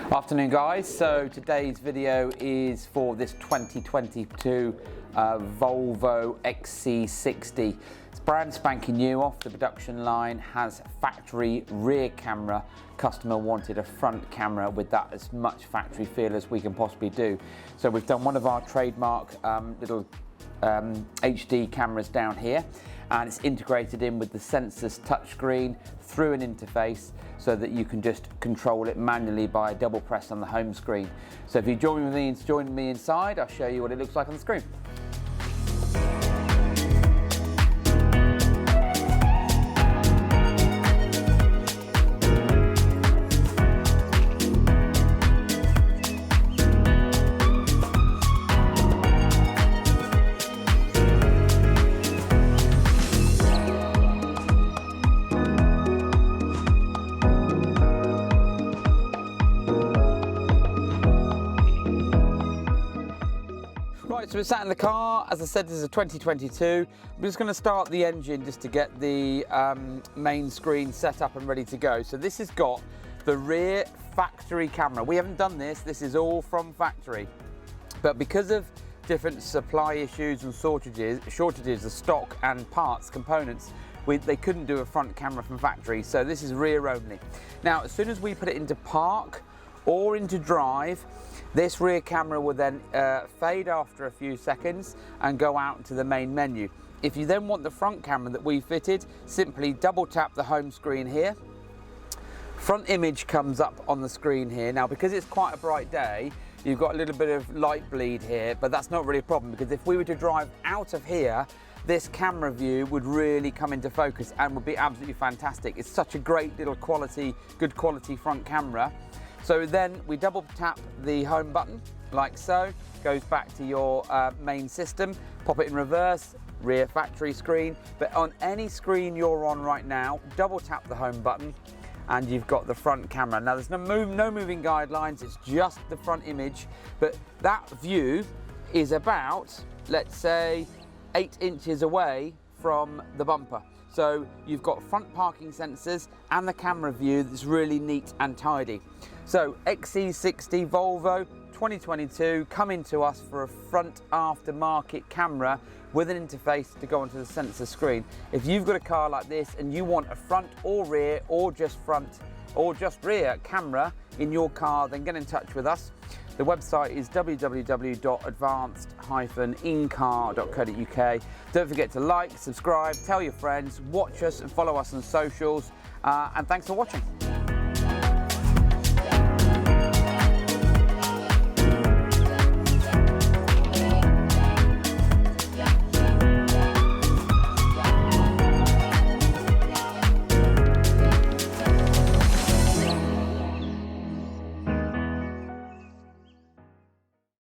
Afternoon guys, so today's video is for this 2022 Volvo XC60. It's brand spanking new off the production line, has factory rear camera. Customer wanted a front camera with that as much factory feel as we can possibly do. So we've done one of our trademark little HD cameras down here, and it's integrated in with the sensors touchscreen through an interface so that you can just control it manually by a double press on the home screen. So if you join me inside, I'll show you what it looks like on the screen. Right, so we're sat in the car. As I said, this is a 2022. I'm just going to start the engine just to get the main screen set up and ready to go. So this has got the rear factory camera. We haven't done this. This is all from factory. But because of different supply issues and shortages of stock and parts, components, they couldn't do a front camera from factory. So this is rear only. Now, as soon as we put it into park or into drive, this rear camera will then fade after a few seconds and go out into the main menu. If you then want the front camera that we fitted, simply double tap the home screen here. Front image comes up on the screen here. Now, because it's quite a bright day, you've got a little bit of light bleed here, but that's not really a problem, because if we were to drive out of here, this camera view would really come into focus and would be absolutely fantastic. It's such a great little good quality front camera. So then we double tap the home button like so, goes back to your main system, pop it in reverse, rear factory screen. But on any screen you're on right now, double tap the home button and you've got the front camera. Now there's no moving guidelines, it's just the front image, but that view is about, let's say, 8 inches away from the bumper. So you've got front parking sensors and the camera view that's really neat and tidy. So XC60 Volvo 2022 coming to us for a front aftermarket camera with an interface to go onto the sensor screen. If you've got a car like this and you want a front or rear or just front or just rear camera in your car, then get in touch with us. The website is www.advanced-incar.co.uk. Don't forget to like, subscribe, tell your friends, watch us and follow us on socials. And thanks for watching.